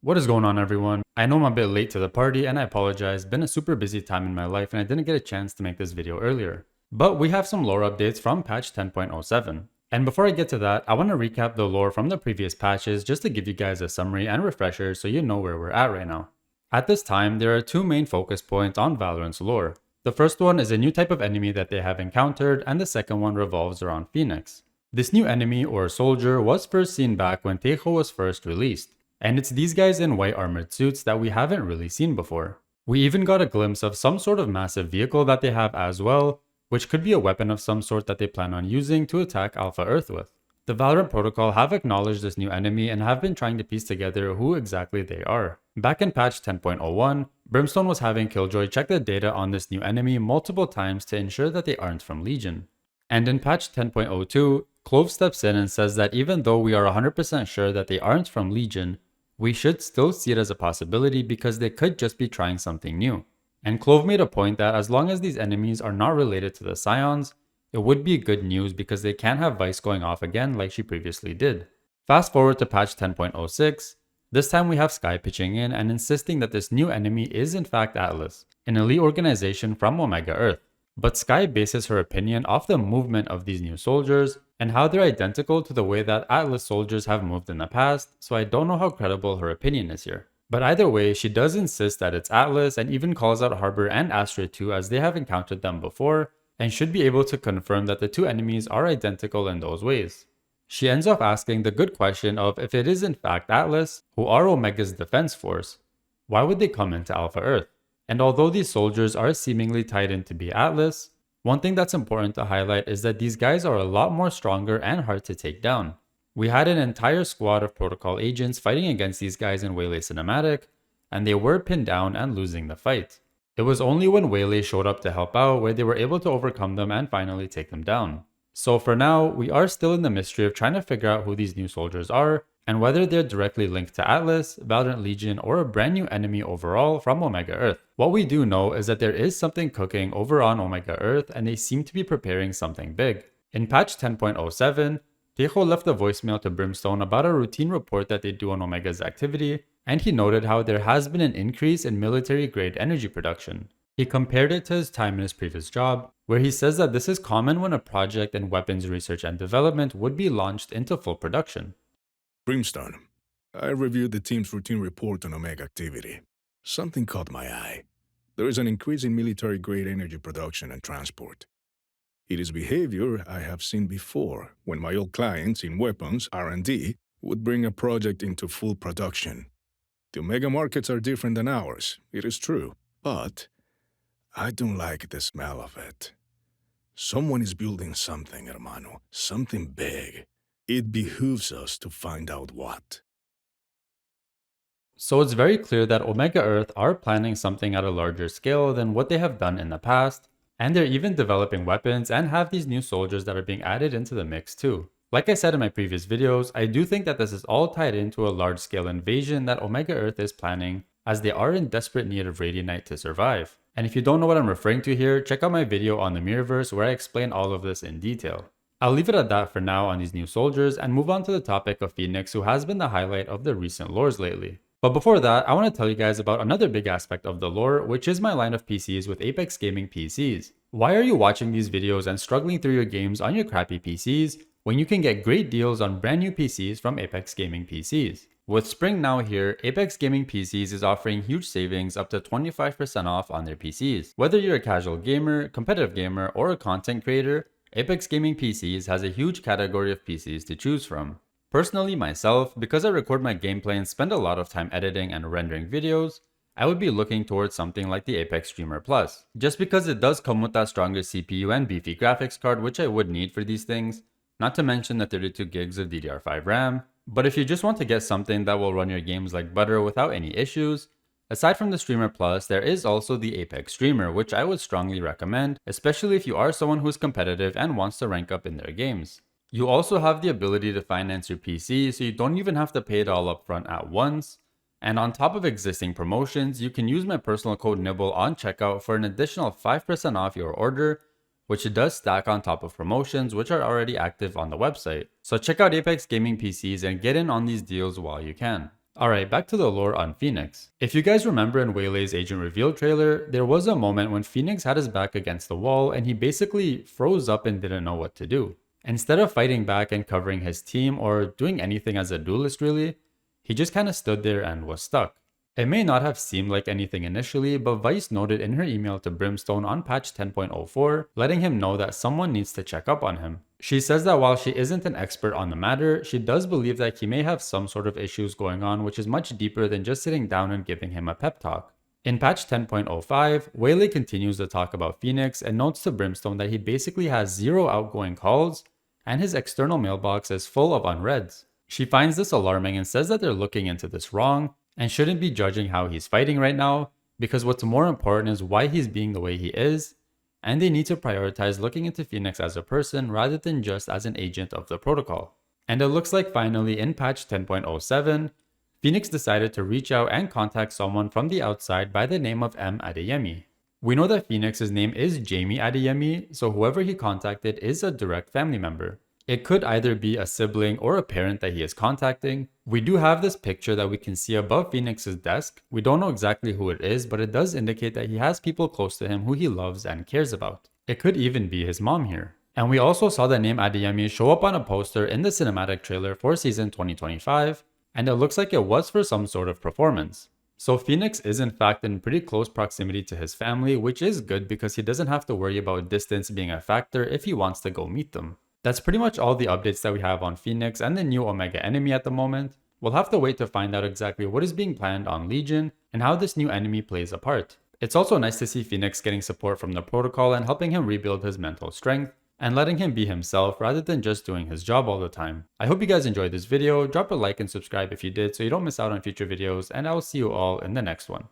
What is going on, everyone? I know I'm a bit late to the party and I apologize. Been a super busy time in my life and I didn't get a chance to make this video earlier. But we have some lore updates from patch 10.07. And before I get to that, I want to recap the lore from the previous patches just to give you guys a summary and refresher so you know where we're at right now. At this time, there are two main focus points on Valorant's lore. The first one is a new type of enemy that they have encountered, and the second one revolves around Phoenix. This new enemy or soldier was first seen back when Tejo was first released. And it's these guys in white armored suits that we haven't really seen before. We even got a glimpse of some sort of massive vehicle that they have as well, which could be a weapon of some sort that they plan on using to attack Alpha Earth with. The Valorant protocol have acknowledged this new enemy and have been trying to piece together who exactly they are. Back in patch 10.01, Brimstone was having Killjoy check the data on this new enemy multiple times to ensure that they aren't from Legion. And in patch 10.02, Clove steps in and says that even though we are 100% sure that they aren't from Legion, we should still see it as a possibility because they could just be trying something new. And Clove made a point that as long as these enemies are not related to the Scions, it would be good news because they can't have Vice going off again like she previously did. Fast forward to patch 10.06, this time we have Skye pitching in and insisting that this new enemy is in fact Atlas, an elite organization from Omega Earth. But Skye bases her opinion off the movement of these new soldiers and how they're identical to the way that Atlas soldiers have moved in the past, so I don't know how credible her opinion is here. But either way, she does insist that it's Atlas and even calls out Harbor and Astra too, as they have encountered them before and should be able to confirm that the two enemies are identical in those ways. She ends off asking the good question of if it is in fact Atlas, who are Omega's defense force, why would they come into Alpha Earth? And although these soldiers are seemingly tied in to be Atlas, one thing that's important to highlight is that these guys are a lot more stronger and hard to take down. We had an entire squad of protocol agents fighting against these guys in Waylay cinematic, and they were pinned down and losing the fight. It was only when Waylay showed up to help out where they were able to overcome them and finally take them down. So for now, we are still in the mystery of trying to figure out who these new soldiers are, and whether they're directly linked to Atlas, Valorant Legion, or a brand new enemy overall from Omega Earth. What we do know is that there is something cooking over on Omega Earth and they seem to be preparing something big. In patch 10.07, Tejo left a voicemail to Brimstone about a routine report that they do on Omega's activity, and he noted how there has been an increase in military-grade energy production. He compared it to his time in his previous job, where he says that this is common when a project in weapons research and development would be launched into full production. Brimstone, I reviewed the team's routine report on Omega activity. Something caught my eye. There is an increase in military-grade energy production and transport. It is behavior I have seen before when my old clients in weapons R&D would bring a project into full production. The Omega markets are different than ours, it is true, but I don't like the smell of it. Someone is building something, hermano, something big. It behooves us to find out what. So it's very clear that Omega Earth are planning something at a larger scale than what they have done in the past, and they're even developing weapons and have these new soldiers that are being added into the mix too. Like I said in my previous videos, I do think that this is all tied into a large-scale invasion that Omega Earth is planning, as they are in desperate need of Radianite to survive. And if you don't know what I'm referring to here, check out my video on the Mirrorverse where I explain all of this in detail. I'll leave it at that for now on these new soldiers and move on to the topic of Phoenix, who has been the highlight of the recent lores lately. But before that, I want to tell you guys about another big aspect of the lore, which is my line of PCs with Apex Gaming PCs. Why are you watching these videos and struggling through your games on your crappy PCs when you can get great deals on brand new PCs from Apex Gaming PCs? With spring now here, Apex Gaming PCs is offering huge savings up to 25% off on their PCs. Whether you're a casual gamer, competitive gamer, or a content creator, Apex Gaming PCs has a huge category of PCs to choose from. Personally myself, because I record my gameplay and spend a lot of time editing and rendering videos, I would be looking towards something like the Apex Streamer Plus. Just because it does come with that stronger CPU and beefy graphics card, which I would need for these things, not to mention the 32 gigs of DDR5 RAM. But if you just want to get something that will run your games like butter without any issues, aside from the Streamer Plus, there is also the Apex Streamer, which I would strongly recommend, especially if you are someone who's competitive and wants to rank up in their games. You also have the ability to finance your PC, so you don't even have to pay it all up front at once. And on top of existing promotions, you can use my personal code Nibble on checkout for an additional 5% off your order, which does stack on top of promotions which are already active on the website. So check out Apex Gaming PCs and get in on these deals while you can. Alright, back to the lore on Phoenix. If you guys remember in Waylay's agent reveal trailer, there was a moment when Phoenix had his back against the wall and he basically froze up and didn't know what to do. Instead of fighting back and covering his team or doing anything as a duelist really, he just kinda stood there and was stuck. It may not have seemed like anything initially, but Vice noted in her email to Brimstone on patch 10.04, letting him know that someone needs to check up on him. She says that while she isn't an expert on the matter, she does believe that he may have some sort of issues going on which is much deeper than just sitting down and giving him a pep talk. In patch 10.05, Waylay continues to talk about Phoenix and notes to Brimstone that he basically has 0 outgoing calls and his external mailbox is full of unreads. She finds this alarming and says that they're looking into this wrong and shouldn't be judging how he's fighting right now, because what's more important is why he's being the way he is, and they need to prioritize looking into Phoenix as a person rather than just as an agent of the protocol. And it looks like finally in patch 10.07, Phoenix decided to reach out and contact someone from the outside by the name of M. Adeyemi. We know that Phoenix's name is Jamie Adeyemi, so whoever he contacted is a direct family member. It could either be a sibling or a parent that he is contacting. We do have this picture that we can see above Phoenix's desk. We don't know exactly who it is, but it does indicate that he has people close to him who he loves and cares about. It could even be his mom here. And we also saw the name Adeyemi show up on a poster in the cinematic trailer for season 2025, and it looks like it was for some sort of performance. So Phoenix is in fact in pretty close proximity to his family, which is good because he doesn't have to worry about distance being a factor if he wants to go meet them. That's pretty much all the updates that we have on Phoenix and the new Omega enemy at the moment. We'll have to wait to find out exactly what is being planned on Legion and how this new enemy plays a part. It's also nice to see Phoenix getting support from the protocol and helping him rebuild his mental strength and letting him be himself rather than just doing his job all the time. I hope you guys enjoyed this video. Drop a like and subscribe if you did so you don't miss out on future videos, and I will see you all in the next one.